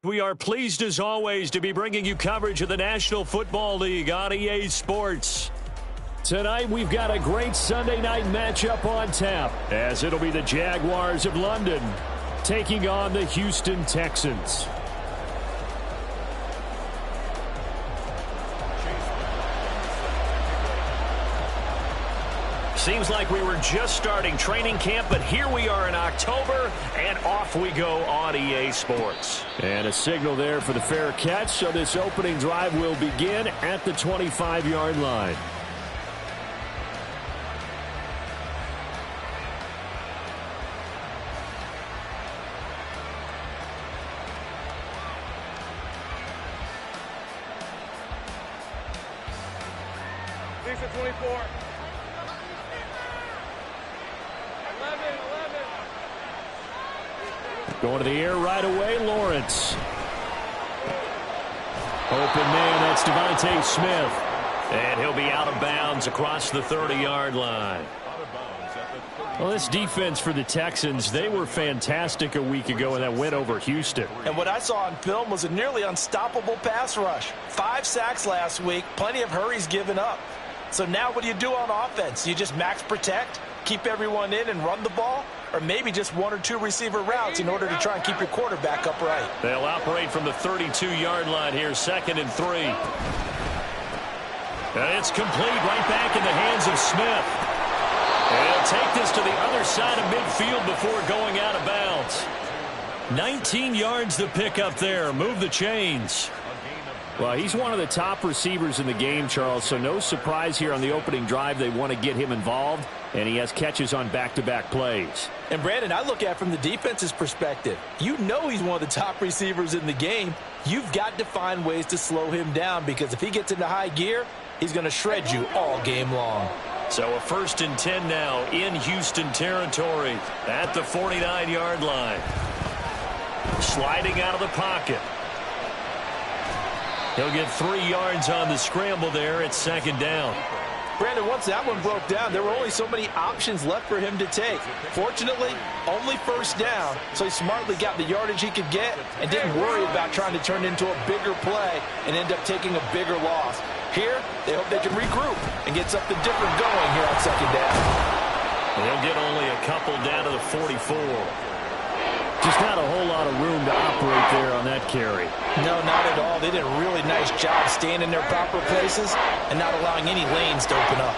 We are pleased as always to be bringing you coverage of the National Football League on EA Sports. Tonight we've got a great Sunday night matchup on tap, as it'll be the Jaguars of London taking on the Houston Texans. Seems like we were just starting training camp, but here we are in October, and off we go on EA Sports. And a signal there for the fair catch, so this opening drive will begin at the 25-yard line. Going to the air right away, Lawrence. Open man, that's Devontae Smith. And he'll be out of bounds across the 30-yard line. Well, this defense for the Texans, they were fantastic a week ago in that win over Houston. And what I saw on film was a nearly unstoppable pass rush. 5 sacks last week, plenty of hurries given up. So now what do you do on offense? You just max protect, keep everyone in and run the ball? Or maybe just 1 or 2 receiver routes in order to try and keep your quarterback upright. They'll operate from the 32-yard line here, 2nd and 3. And it's complete right back in the hands of Smith. And he'll take this to the other side of midfield before going out of bounds. 19 yards to pick up there. Move the chains. Well, he's one of the top receivers in the game, Charles, so no surprise here on the opening drive. They want to get him involved, and he has catches on back-to-back plays. And, Brandon, I look at it from the defense's perspective. You know he's one of the top receivers in the game. You've got to find ways to slow him down, because if he gets into high gear, he's going to shred you all game long. So a 1st and 10 now in Houston territory at the 49-yard line. Sliding out of the pocket. He'll get 3 yards on the scramble there at 2nd down. Brandon, once that one broke down, there were only so many options left for him to take. Fortunately, only 1st down, so he smartly got the yardage he could get and didn't worry about trying to turn into a bigger play and end up taking a bigger loss. Here, they hope they can regroup and get something different going here on 2nd down. They'll get only a couple down to the 44. Just not a whole lot of room to operate there on that carry. No, not at all. They did a really nice job staying in their proper places and not allowing any lanes to open up.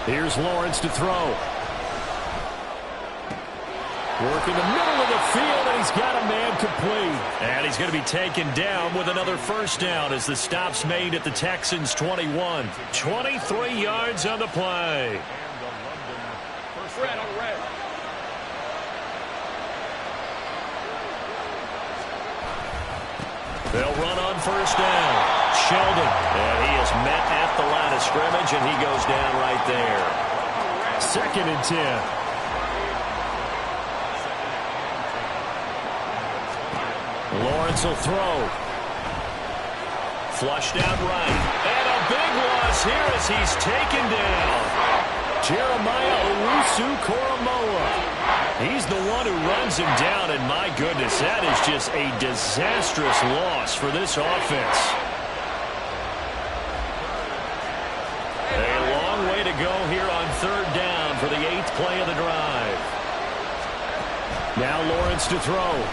Here's Lawrence to throw. Working the middle of the field, and he's got a man complete. And he's going to be taken down with another 1st down as the stop's made at the Texans' 21. 23 yards on the play. They'll run on 1st down. Sheldon, and he is met at the line of scrimmage, and he goes down right there. 2nd and 10. Lawrence will throw. Flushed out right. And a big loss here as he's taken down. Jeremiah Owusu-Koramoah. He's the one who runs him down, and my goodness, that is just a disastrous loss for this offense. A long way to go here on 3rd down for the 8th play of the drive. Now Lawrence to throw.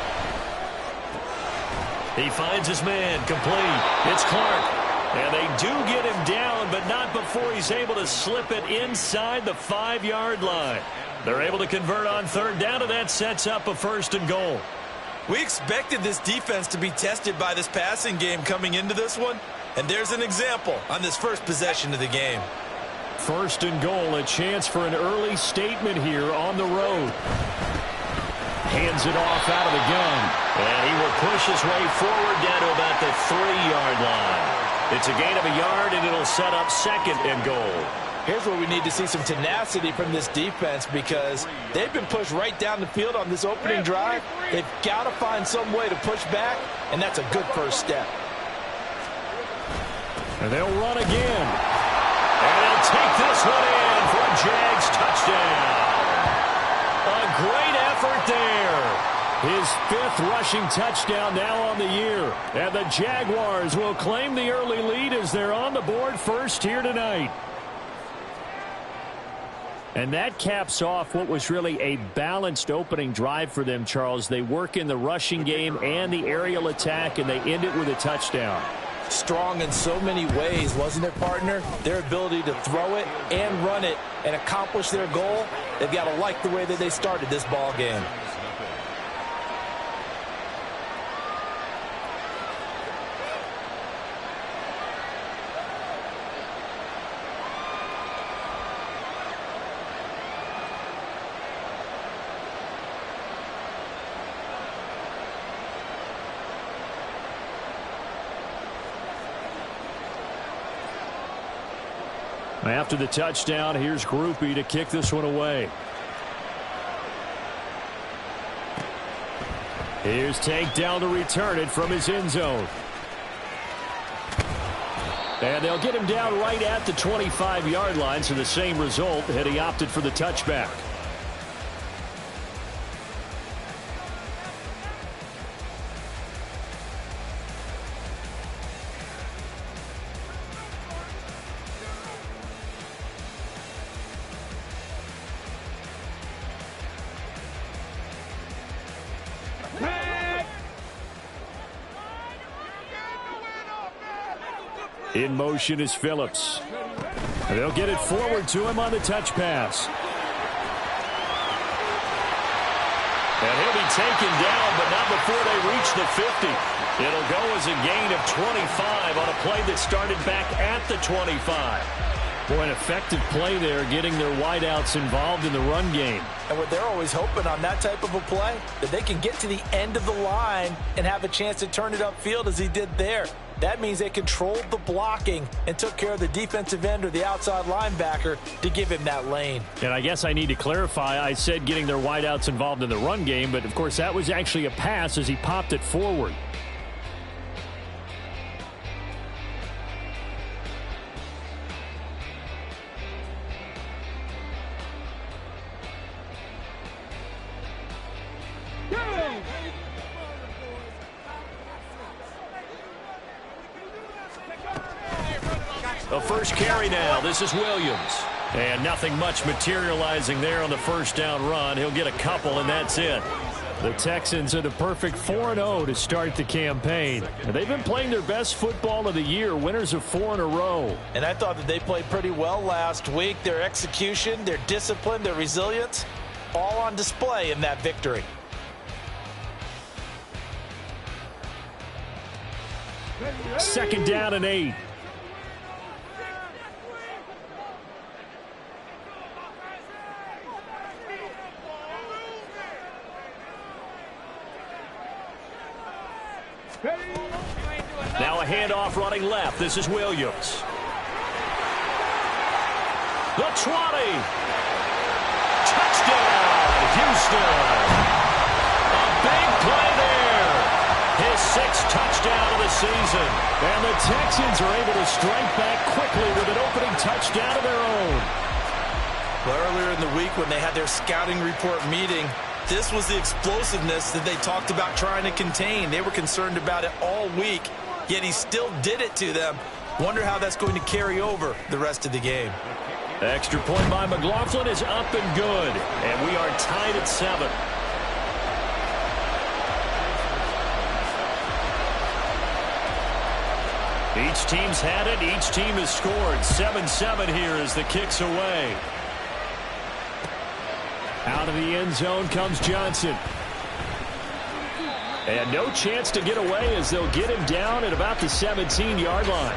He finds his man, complete. It's Clark. And they do get him down, but not before he's able to slip it inside the 5-yard line. They're able to convert on 3rd down, and that sets up a 1st and goal. We expected this defense to be tested by this passing game coming into this one, and there's an example on this first possession of the game. 1st and goal, a chance for an early statement here on the road. Hands it off out of the gun. And he will push his way forward down to about the 3-yard line. It's a gain of a yard, and it'll set up 2nd and goal. Here's where we need to see some tenacity from this defense, because they've been pushed right down the field on this opening drive. They've got to find some way to push back, and that's a good 1st step. And they'll run again. And they'll take this one in for a Jags touchdown. great effort there. His 5th rushing touchdown now on the year. And the Jaguars will claim the early lead as they're on the board first here tonight. And that caps off what was really a balanced opening drive for them, Charles. They work in the rushing game and the aerial attack, and they end it with a touchdown. Strong in so many ways, wasn't it, partner? Their ability to throw it and run it and accomplish their goal, they've got to like the way that they started this ball game. After the touchdown, here's Groupie to kick this one away. Here's Tank down to return it from his end zone. And they'll get him down right at the 25-yard line, so the same result had he opted for the touchback. In motion is Phillips. And they'll get it forward to him on the touch pass. And he'll be taken down, but not before they reach the 50. It'll go as a gain of 25 on a play that started back at the 25. Boy, an effective play there, getting their wideouts involved in the run game. And what they're always hoping on that type of a play, that they can get to the end of the line and have a chance to turn it upfield as he did there. That means they controlled the blocking and took care of the defensive end or the outside linebacker to give him that lane. And I guess I need to clarify, I said getting their wideouts involved in the run game, but of course that was actually a pass as he popped it forward. A first carry now. This is Williams. And nothing much materializing there on the first down run. He'll get a couple, and that's it. The Texans are the perfect 4-0 to start the campaign. And they've been playing their best football of the year, winners of 4 in a row. And I thought that they played pretty well last week. Their execution, their discipline, their resilience, all on display in that victory. Second down and 8. Now a handoff running left. This is Williams. The 20. Touchdown, Houston. A big play there. His 6th touchdown of the season. And the Texans are able to strike back quickly with an opening touchdown of their own. Well, earlier in the week when they had their scouting report meeting, this was the explosiveness that they talked about trying to contain. They were concerned about it all week, yet he still did it to them. Wonder how that's going to carry over the rest of the game. Extra point by McLaughlin is up and good. And we are tied at 7. Each team's had it. Each team has scored. 7-7 here as the kick's away. Out of the end zone comes Johnson. And no chance to get away as they'll get him down at about the 17-yard line.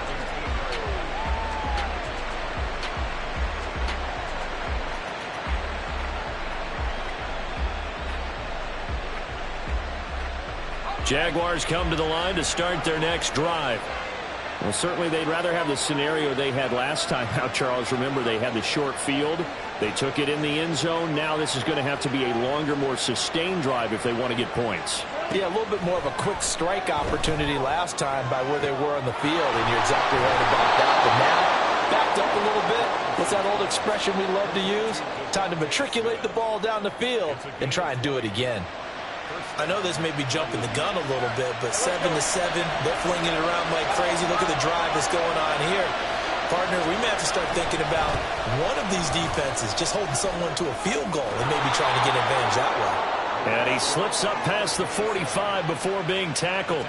Jaguars come to the line to start their next drive. Well, certainly they'd rather have the scenario they had last time out, Charles. Remember, they had the short field. They took it in the end zone. Now this is going to have to be a longer, more sustained drive if they want to get points. Yeah, a little bit more of a quick strike opportunity last time by where they were on the field, and you're exactly right about that. But now backed up a little bit. What's that old expression we love to use? Time to matriculate the ball down the field and try and do it again. I know this may be jumping the gun a little bit, but 7-7, they're flinging it around like crazy. Look at the drive that's going on here. Partner, we may have to start thinking about one of these defenses just holding someone to a field goal and maybe trying to get advantage that way. And he slips up past the 45 before being tackled.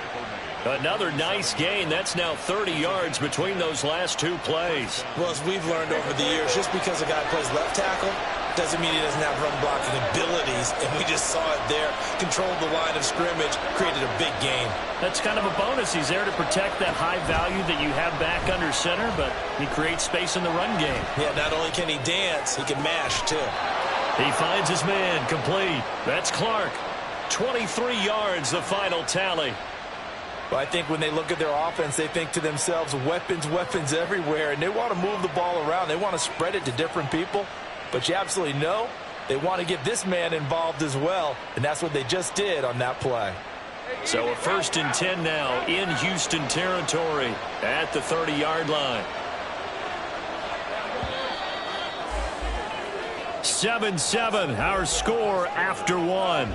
Another nice gain. That's now 30 yards between those last two plays. Well, as we've learned over the years, just because a guy plays left tackle doesn't mean he doesn't have run blocking abilities, and we just saw it there. Controlled the line of scrimmage, created a big gain. That's kind of a bonus. He's there to protect that high value that you have back under center, but he creates space in the run game. Yeah, not only can he dance, he can mash, too. He finds his man, complete. That's Clark. 23 yards, the final tally. But I think when they look at their offense, they think to themselves, weapons, weapons everywhere, and they want to move the ball around. They want to spread it to different people. But you absolutely know they want to get this man involved as well, and that's what they just did on that play. So a 1st and 10 now in Houston territory at the 30-yard line. 7-7, our score after one.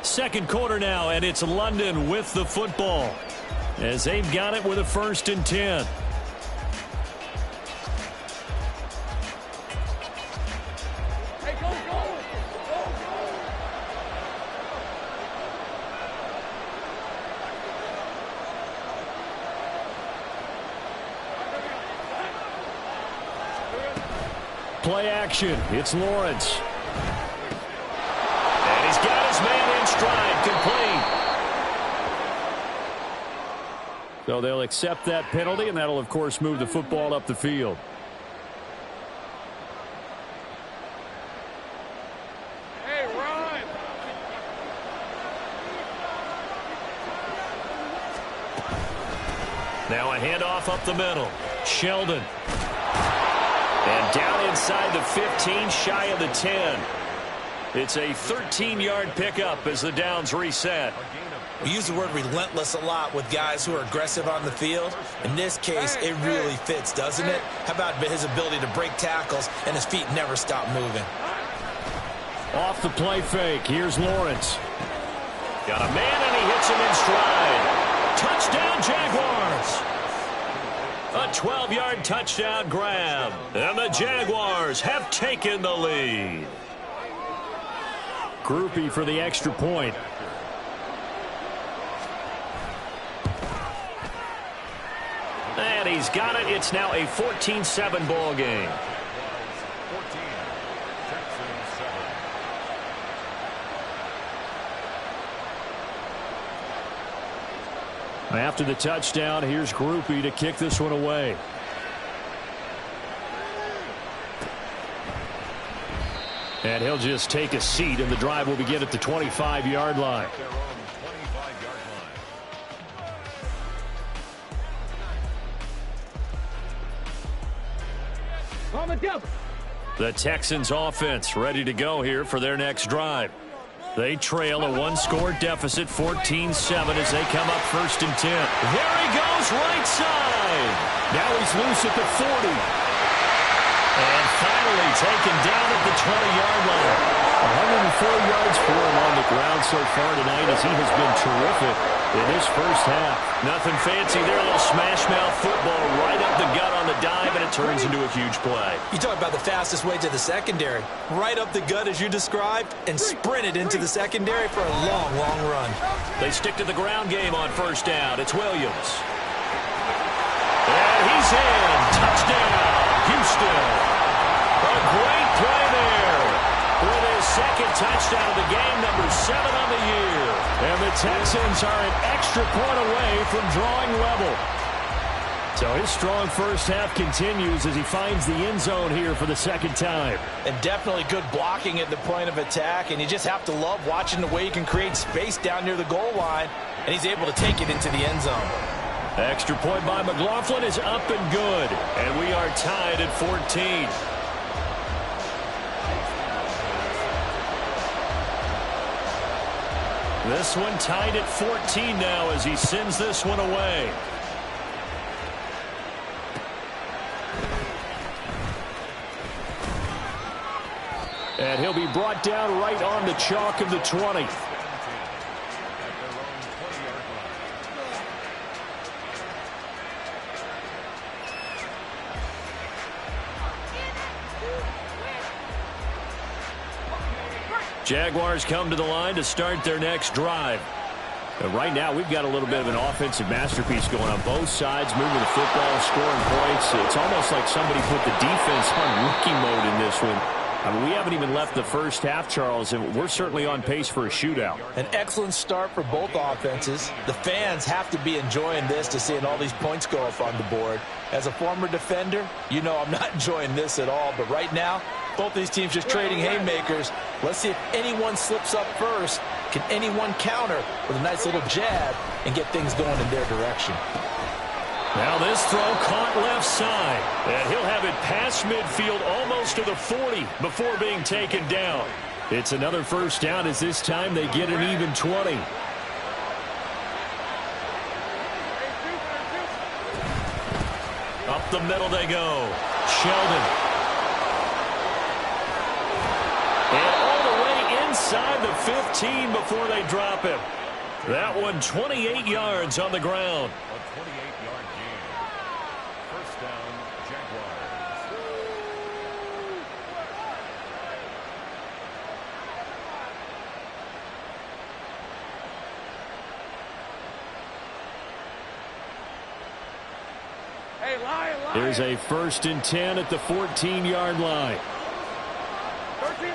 Second quarter now, and it's London with the football as they've got it with a 1st and 10. Play action. It's Lawrence. And he's got his man in stride, complete. So they'll accept that penalty, and that'll, of course, move the football up the field. Hey, run! Now a handoff up the middle. Sheldon. And down inside the 15, shy of the 10. It's a 13-yard pickup as the downs reset. We use the word relentless a lot with guys who are aggressive on the field. In this case, it really fits, doesn't it? How about his ability to break tackles and his feet never stop moving? Off the play fake, here's Lawrence. Got a man and he hits him in stride. Touchdown, Jaguars. A 12-yard touchdown grab. And the Jaguars have taken the lead. Groupie for the extra point. And he's got it. It's now a 14-7 ball game. After the touchdown, here's Groupie to kick this one away. And he'll just take a seat, and the drive will begin at the 25-yard line. The Texans offense ready to go here for their next drive. They trail a one-score deficit, 14-7, as they come up 1st and 10. There he goes, right side. Now he's loose at the 40. And finally taken down at the 20-yard line. 104 yards for him on the ground so far tonight, as he has been terrific in this first half. Nothing fancy there, a little smash-mouth football right up the gut on the dive, and it turns into a huge play. You talk about the fastest way to the secondary. Right up the gut, as you described, and sprinted into the secondary for a long, long run. They stick to the ground game on 1st down. It's Williams. And he's in. Touchdown, Houston. A great play there. With his second touchdown of the game, number 7 on the year. And the Texans are an extra point away from drawing level. So his strong first half continues as he finds the end zone here for the second time. And definitely good blocking at the point of attack, and you just have to love watching the way he can create space down near the goal line, and he's able to take it into the end zone. Extra point by McLaughlin is up and good, and we are tied at 14. This one tied at 14 now as he sends this one away. And he'll be brought down right on the chalk of the 20. Jaguars come to the line to start their next drive. And right now, we've got a little bit of an offensive masterpiece going on both sides, moving the football, scoring points. It's almost like somebody put the defense on rookie mode in this one. I mean, we haven't even left the first half, Charles, and we're certainly on pace for a shootout. An excellent start for both offenses. The fans have to be enjoying this to seeing all these points go up on the board. As a former defender, you know I'm not enjoying this at all. But right now, both these teams just trading haymakers. Let's see if anyone slips up first. Can anyone counter with a nice little jab and get things going in their direction? Now this throw caught left side. And he'll have it past midfield almost to the 40 before being taken down. It's another first down as this time they get an even 20. Up the middle they go. Sheldon. And all the way inside the 15 before they drop him. That one 28 yards on the ground. A 28-yard gain. First down, Jaguars. Hey, Lion. There's a 1st and 10 at the 14-yard line. 13.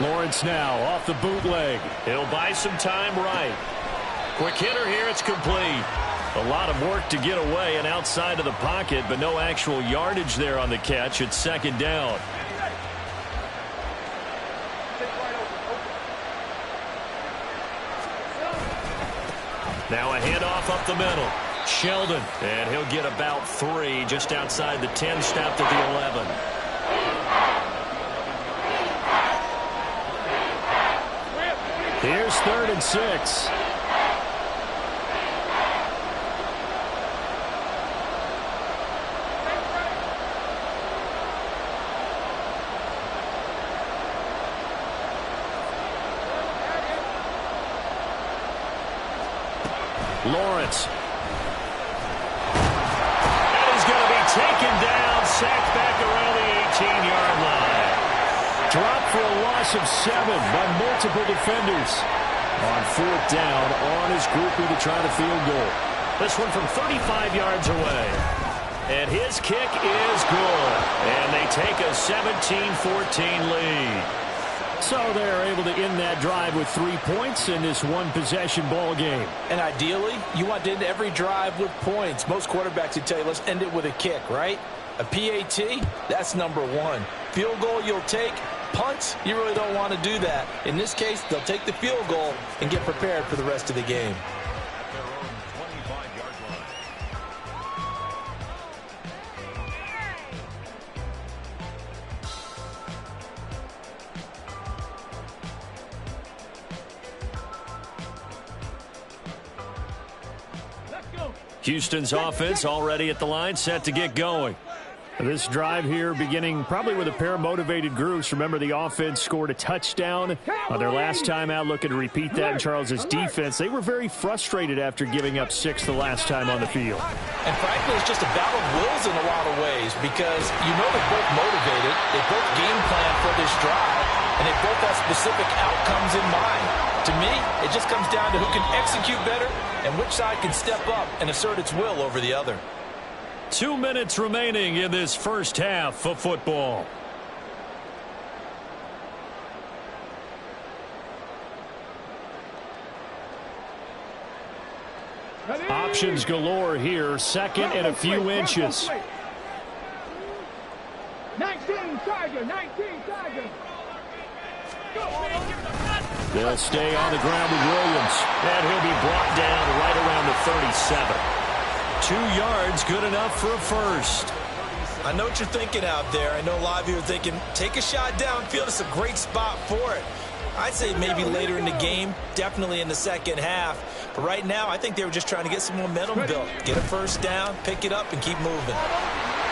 Lawrence now off the bootleg. He'll buy some time right. Quick hitter here. It's complete. A lot of work to get away and outside of the pocket, but no actual yardage there on the catch. It's 2nd down. Now a handoff up the middle. Sheldon, and he'll get about 3 just outside the 10, stopped at the 11. Here's 3rd and 6. Lawrence. And he's going to be taken down, sacked back around the 18-yard line. Dropped for a loss of 7 by multiple defenders. On 4th down, on his groupie to try the field goal. This one from 35 yards away. And his kick is good. And they take a 17-14 lead. So they're able to end that drive with 3 points in this one-possession ball game. And ideally, you want to end every drive with points. Most quarterbacks would tell you, let's end it with a kick, right? A PAT, that's number 1. Field goal you'll take. Punts, you really don't want to do that. In this case, they'll take the field goal and get prepared for the rest of the game. At their own 25-yard line. Houston's offense already at the line, set to get going. This drive here beginning probably with a pair of motivated groups. Remember, the offense scored a touchdown on their last time out, looking to repeat that in Charles's defense. They were very frustrated after giving up 6 the last time on the field. And frankly, it's just a battle of wills in a lot of ways because you know they're both motivated, they both game plan for this drive, and they both have specific outcomes in mind. To me, it just comes down to who can execute better and which side can step up and assert its will over the other. 2 minutes remaining in this first half of football. Options galore here. 2nd and a few inches. 19 Tiger, 19 Tiger. They'll stay on the ground with Williams. And he'll be brought down right around the 37. 2 yards, good enough for a first. I know what you're thinking out there. I know a lot of you are thinking, take a shot downfield. It's a great spot for it. I'd say maybe later in the game, definitely in the second half. But right now, I think they were just trying to get some momentum built. Get a first down, pick it up, and keep moving.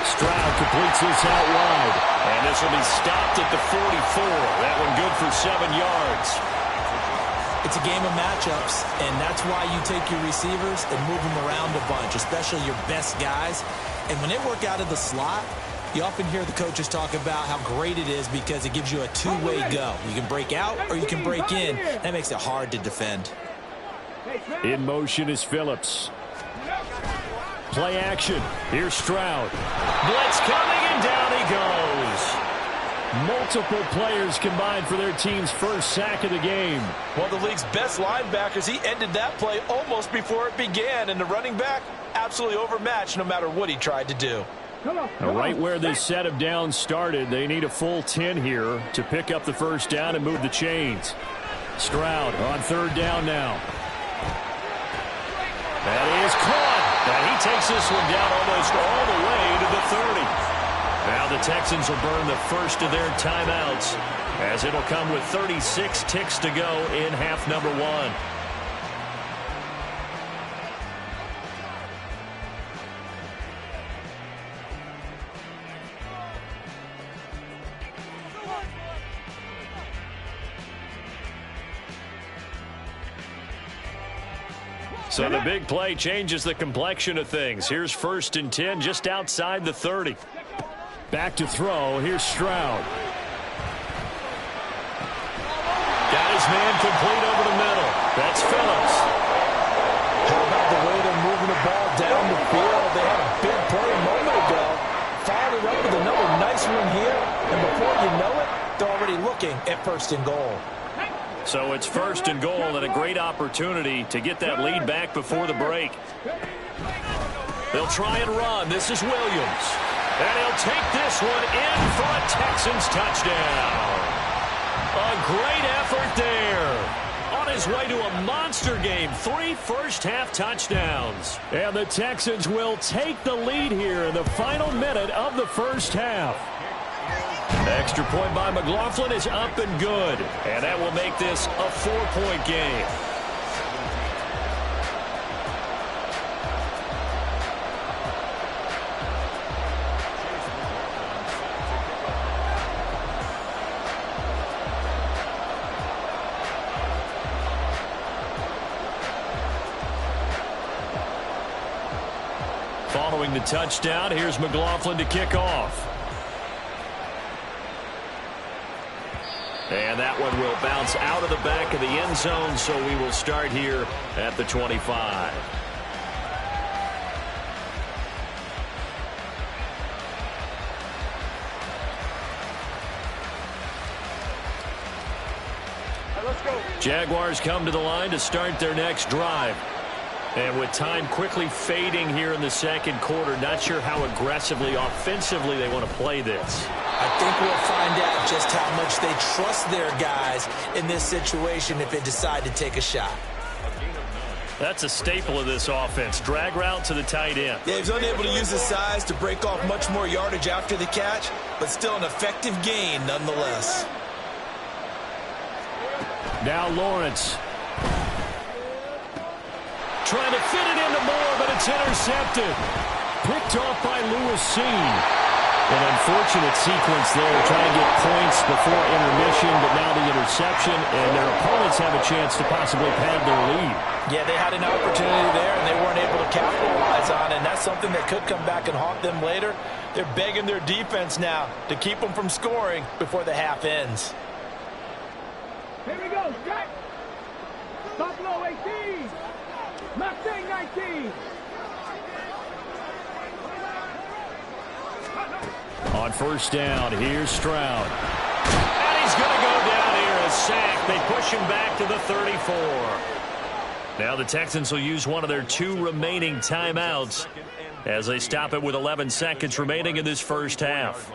Stroud completes this out wide. And this will be stopped at the 44. That one good for 7 yards. It's a game of matchups, and that's why you take your receivers and move them around a bunch, especially your best guys. And when they work out of the slot, you often hear the coaches talk about how great it is because it gives you a two-way go. You can break out or you can break in. That makes it hard to defend. In motion is Phillips. Play action. Here's Stroud. Blitz coming, and down he goes. Multiple players combined for their team's first sack of the game. One of the league's best linebackers, he ended that play almost before it began. And the running back, absolutely overmatched no matter what he tried to do. Right where this set of downs started, they need a full 10 here to pick up the first down and move the chains. Stroud on third down now. That is caught. And he takes this one down almost all the way to the 30. Now the Texans will burn the first of their timeouts as it'll come with 36 ticks to go in half number 1. So the big play changes the complexion of things. Here's 1st and 10 just outside the 30. Back to throw. Here's Stroud. Got his man complete over the middle. That's Phillips. How about the way they're moving the ball down the field? They had a big play a moment ago. Followed it up with another nice one here. And before you know it, they're already looking at 1st and goal. So it's 1st and goal and a great opportunity to get that lead back before the break. They'll try and run. This is Williams. And he'll take this one in for a Texans touchdown. A great effort there. On his way to a monster game. 3 first-half touchdowns. And the Texans will take the lead here in the final minute of the first half. Extra point by McLaughlin is up and good. And that will make this a 4-point game. Following the touchdown, here's McLaughlin to kick off. And that one will bounce out of the back of the end zone, so we will start here at the 25. Let's go. Jaguars come to the line to start their next drive. And with time quickly fading here in the second quarter, not sure how aggressively, offensively they want to play this. I think we'll find out just how much they trust their guys in this situation if they decide to take a shot. That's a staple of this offense. Drag route to the tight end. Yeah, he's unable to use his size to break off much more yardage after the catch, but still an effective gain nonetheless. Now Lawrence. Trying to fit it into Moore, but it's intercepted. Picked off by Lewis Seen. An unfortunate sequence there, trying to get points before intermission, but now the interception, and their opponents have a chance to possibly pad their lead. Yeah, they had an opportunity there, and they weren't able to capitalize on it, and that's something that could come back and haunt them later. They're begging their defense now to keep them from scoring before the half ends. Here we go, Jack. Buffalo 18. Mustang 19. On first down, here's Stroud. And he's going to go down here, a sack. They push him back to the 34. Now the Texans will use one of their 2 remaining timeouts as they stop it with 11 seconds remaining in this first half.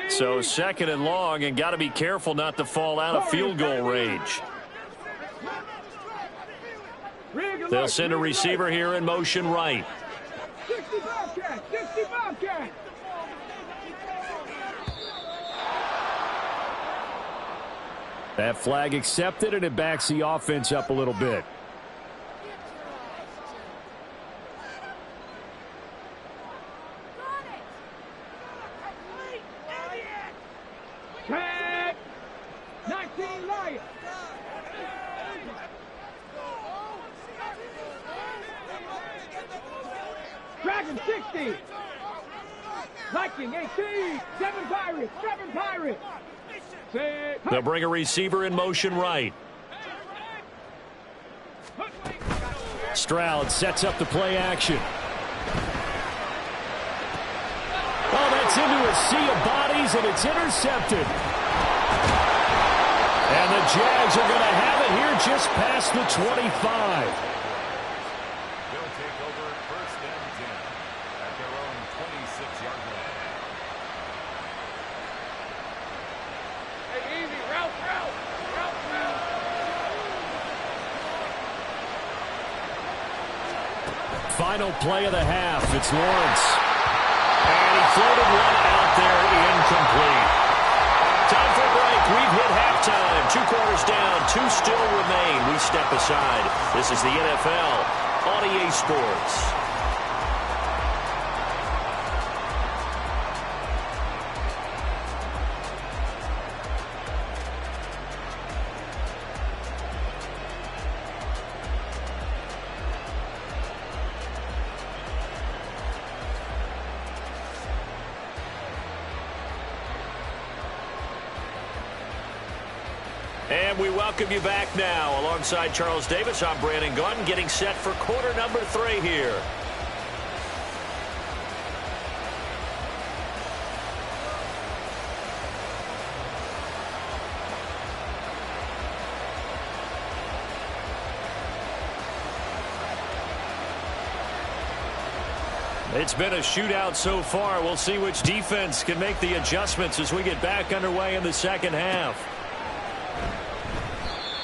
So 2nd and long, and got to be careful not to fall out of field goal range. They'll send a receiver here in motion right. 60 Bobcat, 60 Bobcat. That flag accepted, and it backs the offense up a little bit. Tag. 19 Lions. Dragon 60. Viking 18. 7 Pirates. 7 Pirates. They'll bring a receiver in motion right. Stroud sets up the play action. Oh, that's into a sea of bodies, and it's intercepted. And the Jags are going to have it here just past the 25. They'll take over 1st and 10 at their own 26-yard line. Hey, easy. Route. Final play of the half. It's Lawrence. And he floated one out there, incomplete. Time for a break. We've hit halftime. 2 quarters down. 2 still remain. We step aside. This is the NFL on EA Sports. And we welcome you back now. Alongside Charles Davis, I'm Brandon Gaudin, getting set for quarter number 3 here. It's been a shootout so far. We'll see which defense can make the adjustments as we get back underway in the 2nd half.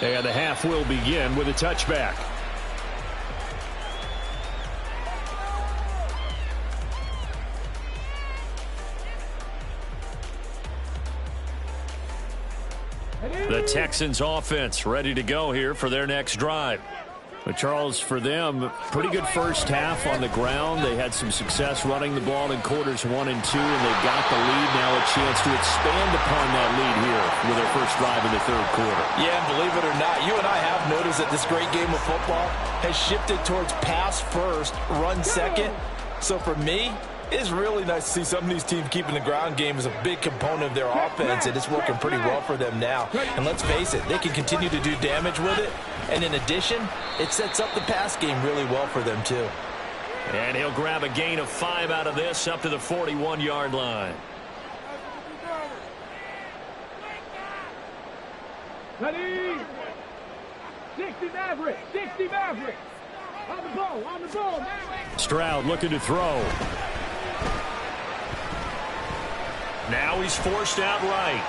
And the half will begin with a touchback. The Texans offense ready to go here for their next drive. But Charles, for them, pretty good first half on the ground. They had some success running the ball in quarters 1 and 2, and they've got the lead now, a chance to expand upon that lead here with their first drive in the 3rd quarter. Yeah, and believe it or not, you and I have noticed that this great game of football has shifted towards pass first, run second. So for me, it's really nice to see some of these teams keeping the ground game as a big component of their offense, and it's working pretty well for them now. And let's face it, they can continue to do damage with it. And in addition, it sets up the pass game really well for them, too. And he'll grab a gain of 5 out of this up to the 41-yard line. Ready? 60 Maverick. 60 Maverick. On the ball, Maverick. Stroud looking to throw. Now he's forced out right.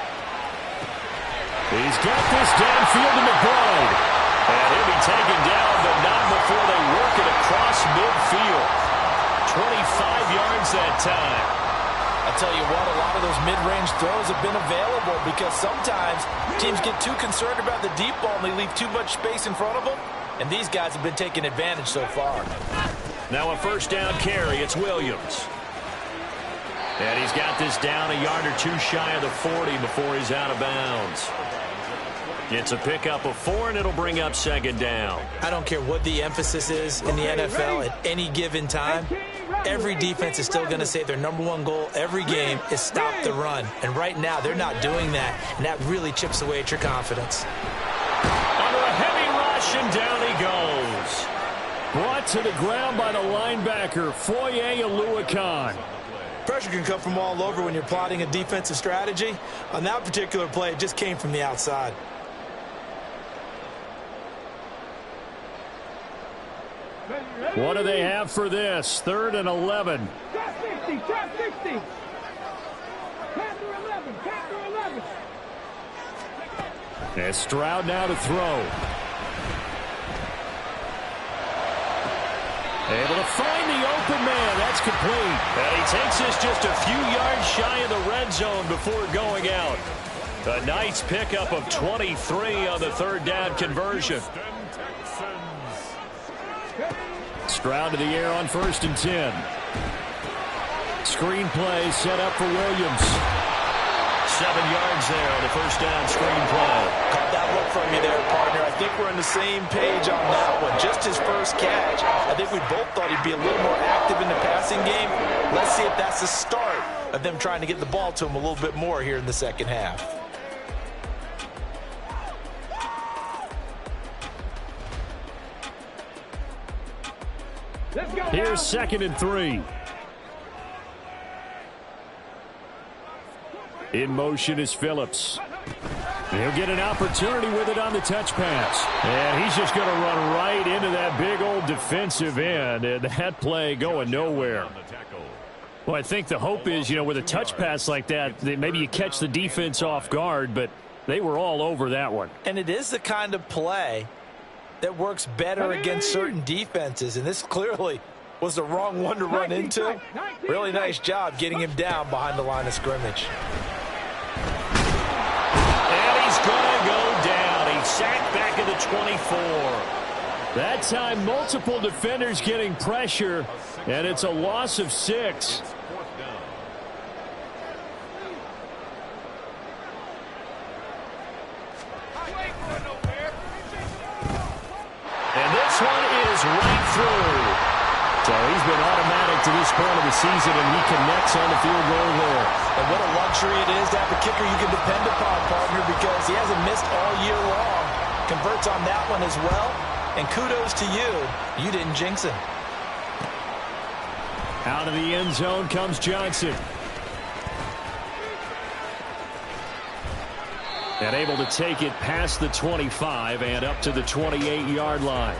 He's got this downfield to McBride. And he'll be taken down, but not before they work it across midfield. 25 yards that time. I'll tell you what, a lot of those mid-range throws have been available because sometimes teams get too concerned about the deep ball and they leave too much space in front of them. And these guys have been taking advantage so far. Now a first down carry. It's Williams. And he's got this down a yard or 2 shy of the 40 before he's out of bounds. It's a pickup of 4, and it'll bring up 2nd down. I don't care what the emphasis is in the NFL at any given time. Every defense is still going to say their #1 goal every game is stop the run. And right now, they're not doing that, and that really chips away at your confidence. Under a heavy rush, and down he goes. Brought to the ground by the linebacker, Foye Oluokun. Pressure can come from all over when you're plotting a defensive strategy. On that particular play, it just came from the outside. What do they have for this? 3rd and 11. Top 60, top 60. Captain 11, Captain 11. And Stroud now to throw. Able to find the open man. That's complete. And he takes this just a few yards shy of the red zone before going out. A nice pickup of 23 on the third down conversion. Stroud to the air on 1st and 10. Screen play set up for Williams. 7 yards there on the first down screen play. Caught that look from you there, partner. I think we're on the same page on that one. Just his first catch. I think we both thought he'd be a little more active in the passing game. Let's see if that's the start of them trying to get the ball to him a little bit more here in the second half. Let's go. Here's 2nd and 3. In motion is Phillips. He'll get an opportunity with it on the touch pass. And he's just going to run right into that big old defensive end. And that play going nowhere. Well, I think the hope is, with a touch pass like that, maybe you catch the defense off guard, but they were all over that one. And it is the kind of play that works better against certain defenses. And this clearly was the wrong one to run into. Really nice job getting him down behind the line of scrimmage. And he's going to go down. He's sacked back at the 24. That time, multiple defenders getting pressure, and it's a loss of 6. And this one is right through. So he's been automatic to this point of the season, and he connects on the field goal there. And what a luxury it is to have a kicker you can depend upon, partner, because he hasn't missed all year long. Converts on that one as well. And kudos to you. You didn't jinx him. Out of the end zone comes Johnson. And able to take it past the 25 and up to the 28-yard line.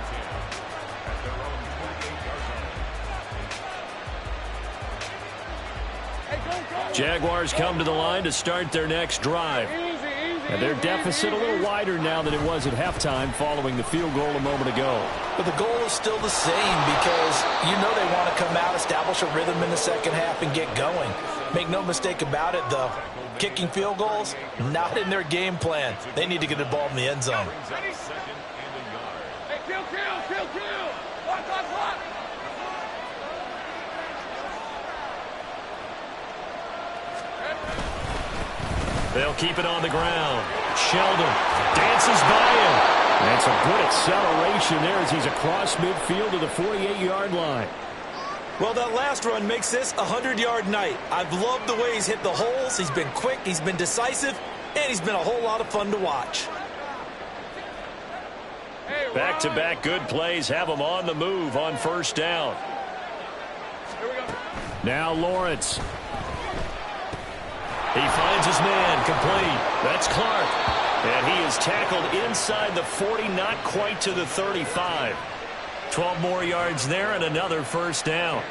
Jaguars come to the line to start their next drive. And their deficit a little wider now than it was at halftime following the field goal a moment ago. But the goal is still the same because they want to come out, establish a rhythm in the second half, and get going. Make no mistake about it, though. Kicking field goals, not in their game plan. They need to get the ball in the end zone. Hey, kill. Block. They'll keep it on the ground. Sheldon dances by him. And some good acceleration there as he's across midfield to the 48-yard line. Well, that last run makes this a 100-yard night. I've loved the way he's hit the holes. He's been quick, he's been decisive, and he's been a whole lot of fun to watch. Back-to-back good plays have him on the move on first down. Now Lawrence. He finds his man complete. That's Clark. And he is tackled inside the 40, not quite to the 35. 12 more yards there and another first down.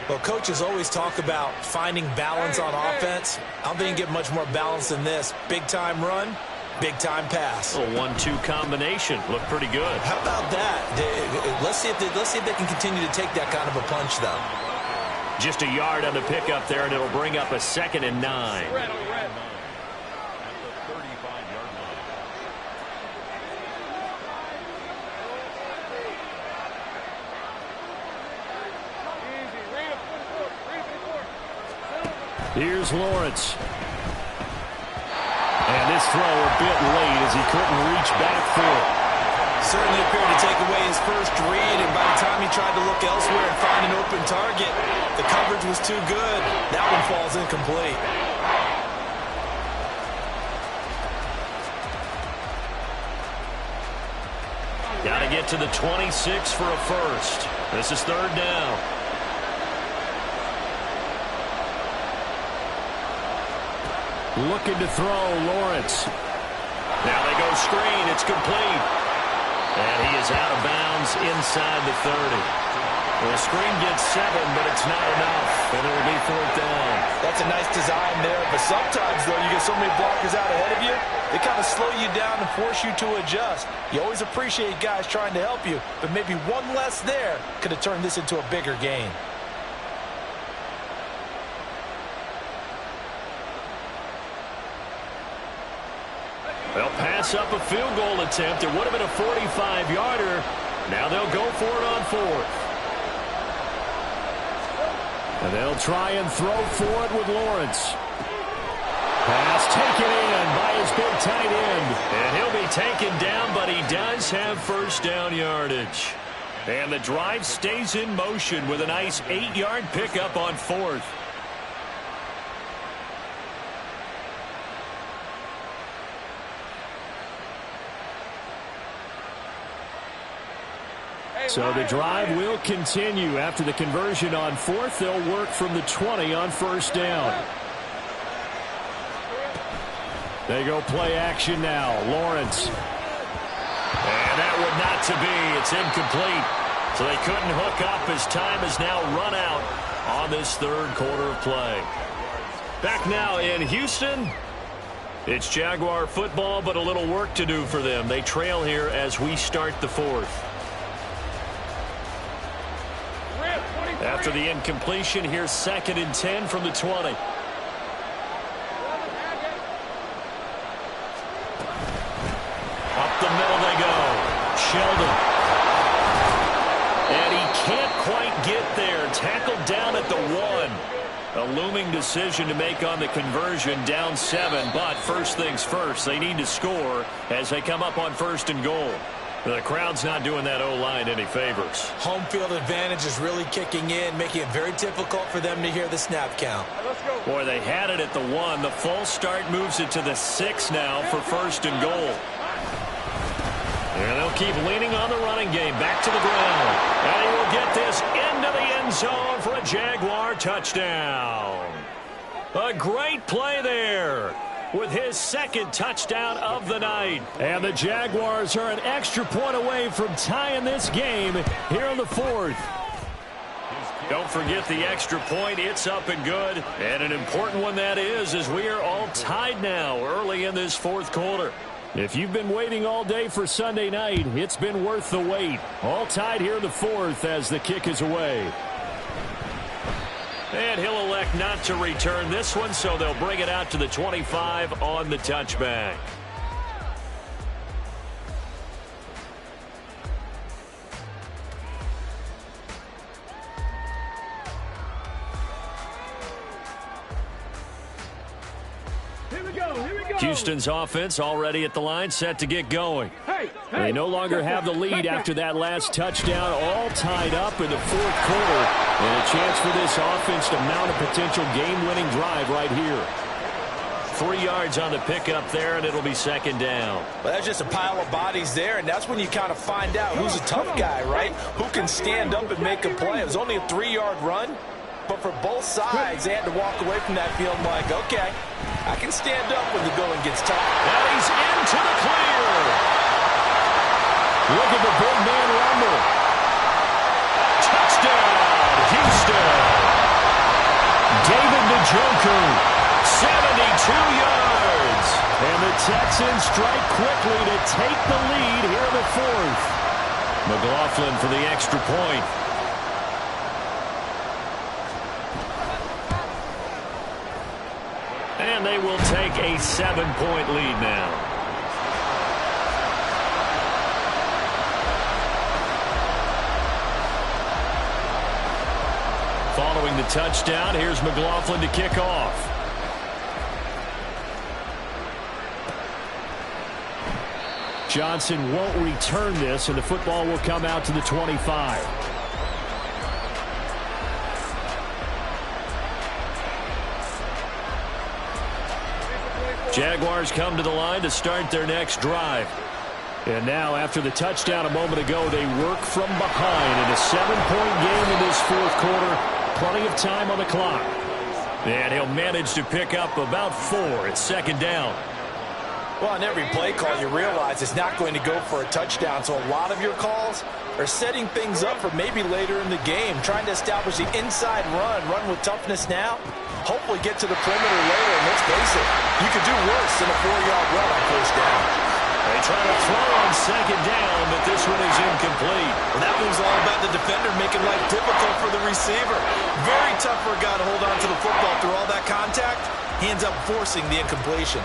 Well, coaches always talk about finding balance on offense. I don't think you get much more balance than this. Big-time run, big-time pass. A 1-2 combination. Looked pretty good. How about that? Let's see if they can continue to take that kind of a punch, though. Just a yard on the pickup there, and it'll bring up a 2nd and 9. Here's Lawrence. And this throw a bit late as he couldn't reach back for it. Certainly appeared to take away his first read, and by the time he tried to look elsewhere and find an open target, the coverage was too good. That one falls incomplete. Got to get to the 26 for a first. This is 3rd down. Looking to throw, Lawrence. Now they go screen. It's complete. And he is out of bounds inside the 30. Well, the screen gets 7, but it's not enough. And it'll be 4th down. That's That's a nice design there, but sometimes, though, you get so many blockers out ahead of you, they kind of slow you down and force you to adjust. You always appreciate guys trying to help you, but maybe one less there could have turned this into a bigger game. They'll pass up a field goal attempt. It would have been a 45-yarder. Now they'll go for it on fourth. And they'll try and throw for it with Lawrence. Pass taken in by his big tight end. And he'll be taken down, but he does have first down yardage. And the drive stays in motion with a nice 8-yard pickup on fourth. So the drive will continue. After the conversion on fourth, they'll work from the 20 on first down. They go play action now. Lawrence. And that would not to be. It's incomplete. So they couldn't hook up as time has now run out on this third quarter of play. Back now in Houston. It's Jaguar football, but a little work to do for them. They trail here as we start the fourth. After the incompletion, here's 2nd and 10 from the 20. Up the middle they go. Sheldon. And he can't quite get there. Tackled down at the 1. A looming decision to make on the conversion, down 7. But first things first, they need to score as they come up on 1st and goal. The crowd's not doing that O-line any favors. Home field advantage is really kicking in, making it very difficult for them to hear the snap count. Boy, they had it at the 1. The false start moves it to the 6 now for 1st and goal. And they'll keep leaning on the running game. Back to the ground. And he will get this into the end zone for a Jaguar touchdown. A great play there, with his 2nd touchdown of the night. And the Jaguars are an extra point away from tying this game here in the 4th. Don't forget the extra point. It's up and good. And an important one that is, as we are all tied now early in this 4th quarter. If you've been waiting all day for Sunday night, it's been worth the wait. All tied here in the 4th as the kick is away. And he'll elect not to return this one, so they'll bring it out to the 25 on the touchback. Houston's offense already at the line, set to get going. They no longer have the lead after that last touchdown, all tied up in the 4th quarter. And a chance for this offense to mount a potential game-winning drive right here. 3 yards on the pickup there, and it'll be 2nd down. Well, that's just a pile of bodies there, and that's when you kind of find out who's a tough guy, right? Who can stand up and make a play. It was only a 3-yard run, but for both sides, they had to walk away from that field like, okay, I can stand up when the going gets tough. And he's into the clear. Look at the big man rumble. Touchdown, Houston. David Njoku, 72 yards. And the Texans strike quickly to take the lead here in the 4th. McLaughlin for the extra point. And they will take a 7-point lead now. Following the touchdown, here's McLaughlin to kick off. Johnson won't return this, and the football will come out to the 25. Jaguars come to the line to start their next drive. And now, after the touchdown a moment ago, they work from behind in a 7-point game in this 4th quarter. Plenty of time on the clock. And he'll manage to pick up about 4 at 2nd down. Well, on every play call, you realize it's not going to go for a touchdown, so a lot of your calls are setting things up for maybe later in the game, trying to establish the inside run with toughness now, hopefully get to the perimeter later, and let's face it, you could do worse than a 4-yard run on first down. They try to throw on second down, but this one is incomplete. Well, that move's all about the defender making life difficult for the receiver. Very tough for a guy to hold on to the football through all that contact. He ends up forcing the incompletion.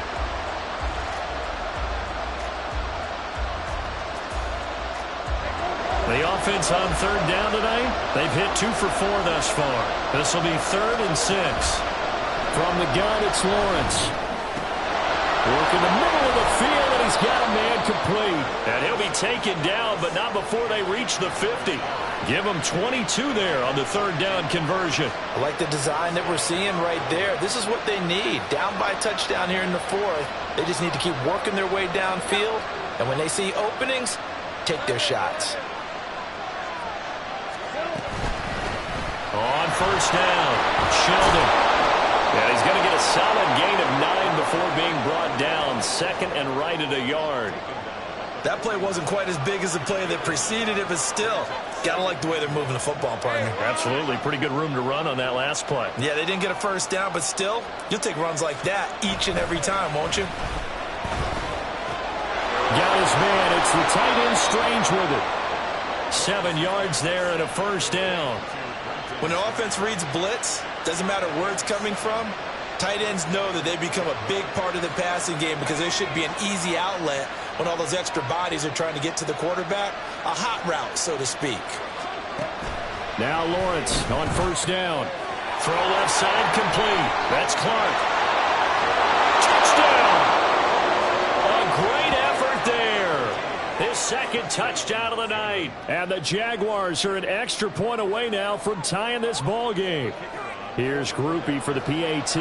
The offense on third down tonight, they've hit 2 for 4 thus far. This will be 3rd and 6. From the gun, it's Lawrence. Working the middle of the field, and he's got a man complete. And he'll be taken down, but not before they reach the 50. Give them 22 there on the third down conversion. I like the design that we're seeing right there. This is what they need. Down by a touchdown here in the 4th. They just need to keep working their way downfield. And when they see openings, take their shots. On first down, Sheldon. Yeah, he's going to get a solid gain of 9 before being brought down. 2nd and right at a yard. That play wasn't quite as big as the play that preceded it, but still, gotta like the way they're moving the football, partner. Absolutely. Pretty good room to run on that last play. Yeah, they didn't get a first down, but still, you'll take runs like that each and every time, won't you? Got his man. It's the tight end Strange with it. 7 yards there and a first down. When an offense reads blitz, doesn't matter where it's coming from, tight ends know that they become a big part of the passing game because there should be an easy outlet when all those extra bodies are trying to get to the quarterback. A hot route, so to speak. Now Lawrence on first down. Throw left side complete. That's Clark. Touchdown! A great effort there. His 2nd touchdown of the night. And the Jaguars are an extra point away now from tying this ball game. Here's Groupie for the PAT.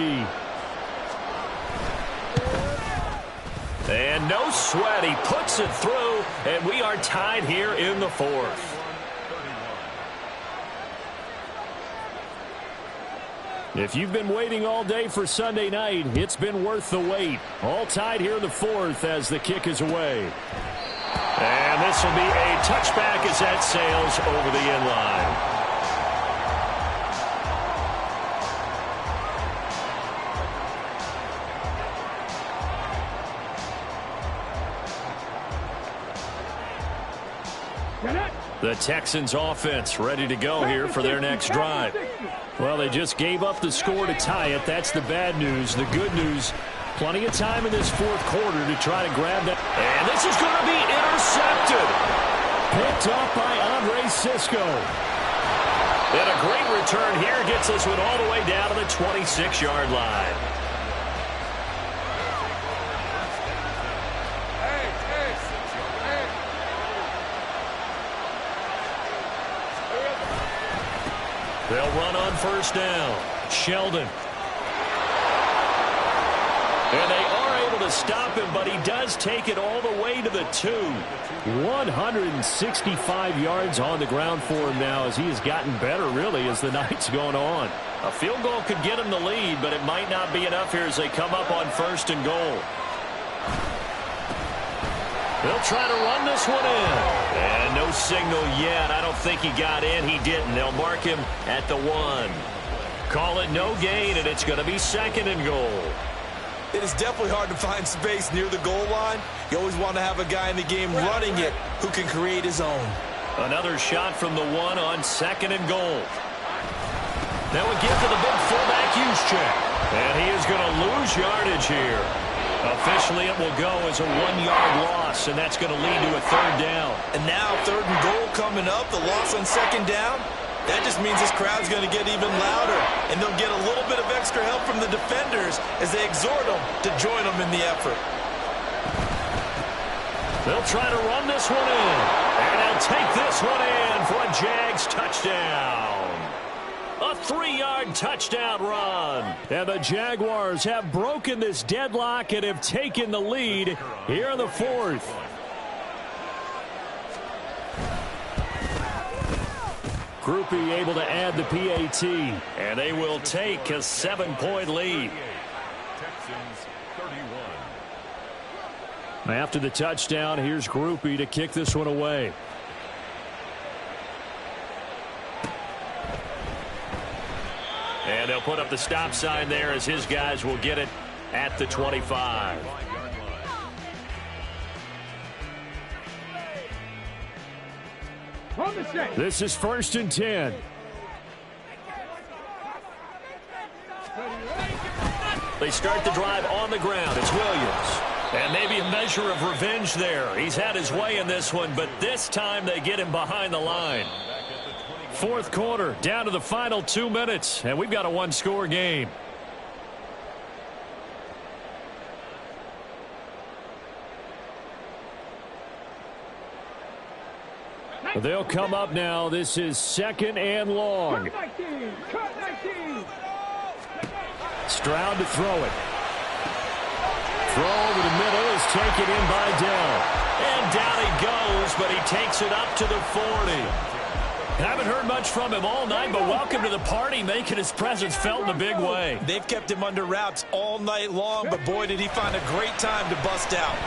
And no sweat. He puts it through, and we are tied here in the 4th. If you've been waiting all day for Sunday night, it's been worth the wait. All tied here in the 4th as the kick is away. And this will be a touchback as that sails over the end line. The Texans offense ready to go here for their next drive. Well, they just gave up the score to tie it. That's the bad news. The good news, plenty of time in this 4th quarter to try to grab that. And this is going to be intercepted. Picked off by Andre Cisco. And a great return here gets this one all the way down to the 26-yard line. They'll run on first down. Sheldon. And they are able to stop him, but he does take it all the way to the 2. 165 yards on the ground for him now as he has gotten better, really, as the night's gone on. A field goal could get him the lead, but it might not be enough here as they come up on 1st and goal. They'll try to run this one in. And no signal yet. I don't think he got in. He didn't. They'll mark him at the 1. Call it no gain, and it's going to be 2nd and goal. It is definitely hard to find space near the goal line. You always want to have a guy in the game running it who can create his own. Another shot from the 1 on 2nd and goal. That would give to the big fullback Juszczyk. And he is going to lose yardage here. Officially, it will go as a 1-yard loss, and that's going to lead to a 3rd down. And now 3rd and goal coming up, the loss on 2nd down. That just means this crowd's going to get even louder, and they'll get a little bit of extra help from the defenders as they exhort them to join them in the effort. They'll try to run this one in, and they'll take this one in for a Jags touchdown. A 3-yard touchdown run. And the Jaguars have broken this deadlock and have taken the lead here in the 4th. Groupie able to add the PAT, and they will take a 7-point lead. Texans 31. After the touchdown, here's Groupie to kick this one away. And they'll put up the stop sign there as his guys will get it at the 25. This is 1st and 10. They start the drive on the ground. It's Williams. And maybe a measure of revenge there. He's had his way in this one, but this time they get him behind the line. 4th quarter, down to the final 2 minutes, and we've got a one-score game. They'll come up now. This is 2nd and long. Stroud to throw it. Throw over the middle is taken in by Dell. And down he goes, but he takes it up to the 40. Haven't heard much from him all night, but welcome to the party, making his presence felt in a big way. They've kept him under wraps all night long, but boy, did he find a great time to bust out.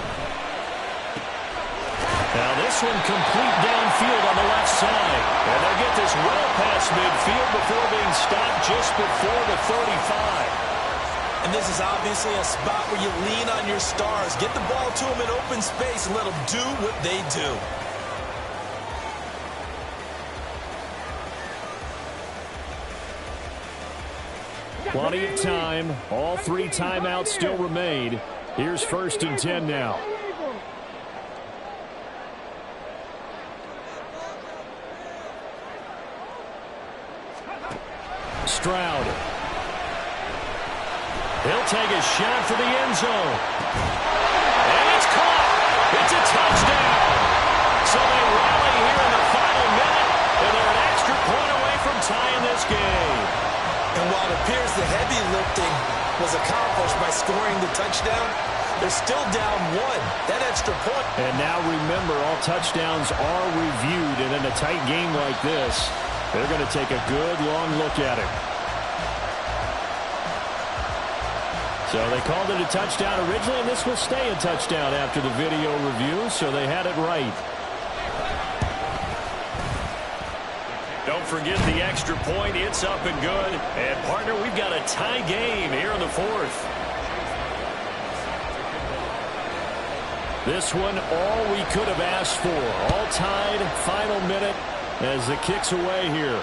Now this one complete downfield on the left side. And they'll get this well past midfield before being stopped just before the 35. And this is obviously a spot where you lean on your stars. Get the ball to them in open space and let them do what they do. Plenty of time. All 3 timeouts still remain. Here's 1st and 10 now. Stroud. He'll take a shot for the end zone. And it's caught. It's a touchdown. So they rally here in the final minute, and they're an extra point away from tying this game. And while it appears the heavy lifting was accomplished by scoring the touchdown, they're still down 1. That extra point. And now remember, all touchdowns are reviewed, and in a tight game like this, they're going to take a good long look at it. So they called it a touchdown originally, and this will stay a touchdown after the video review, so they had it right. Don't forget the extra point. It's up and good. And, partner, we've got a tie game here in the 4th. This one, all we could have asked for. All tied, final minute as the kick's away here.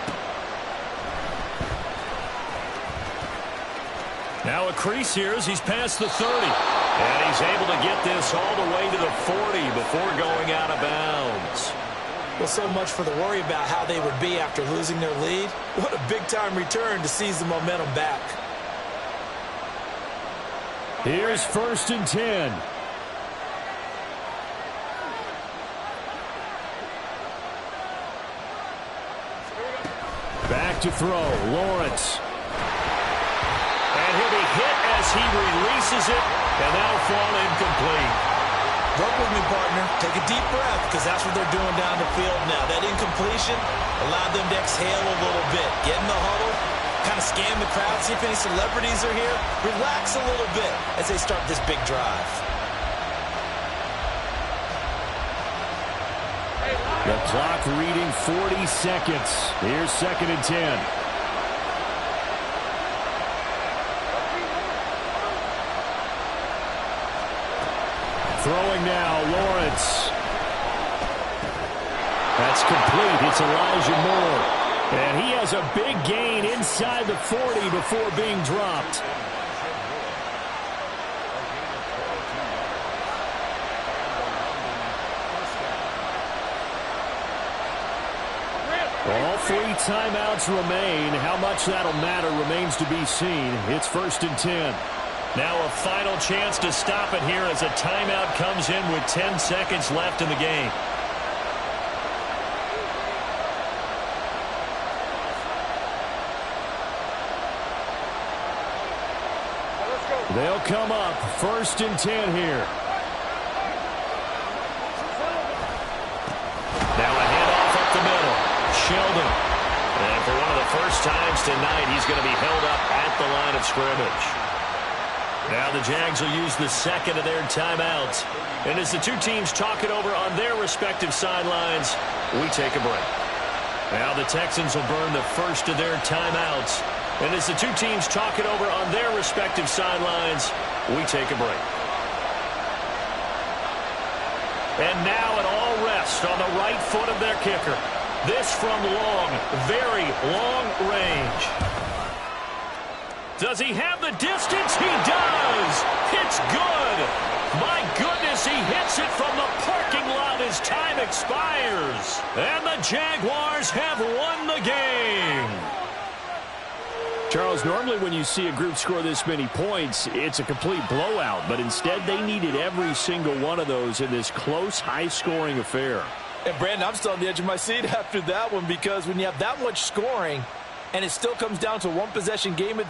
Now a crease here as he's past the 30. And he's able to get this all the way to the 40 before going out of bounds. Well, so much for the worry about how they would be after losing their lead. What a big-time return to seize the momentum back. Here's 1st and 10. Back to throw. Lawrence. And he'll be hit as he releases it, and that'll fall incomplete. Work with me, partner. Take a deep breath, because that's what they're doing down the field now. That incompletion allowed them to exhale a little bit. Get in the huddle, kind of scan the crowd, see if any celebrities are here. Relax a little bit as they start this big drive. The clock reading 40 seconds. Here's 2nd and 10. Throwing now, Lawrence. That's complete. It's Elijah Moore. And he has a big gain inside the 40 before being dropped. All 3 timeouts remain. How much that'll matter remains to be seen. It's 1st and 10. Now a final chance to stop it here as a timeout comes in with 10 seconds left in the game. They'll come up 1st and 10 here. Now a handoff up the middle. Sheldon. And for one of the first times tonight, he's going to be held up at the line of scrimmage. Now the Jags will use the second of their timeouts. And as the two teams talk it over on their respective sidelines, we take a break. Now the Texans will burn the first of their timeouts. And as the two teams talk it over on their respective sidelines, we take a break. And now an all rest on the right foot of their kicker. This from long, very long range. Does he have the distance? He does. It's good. My goodness, he hits it from the parking lot as time expires. And the Jaguars have won the game. Charles, normally when you see a group score this many points, it's a complete blowout. But instead, they needed every single one of those in this close, high-scoring affair. And, Brandon, I'm still on the edge of my seat after that one because when you have that much scoring and it still comes down to one possession game at the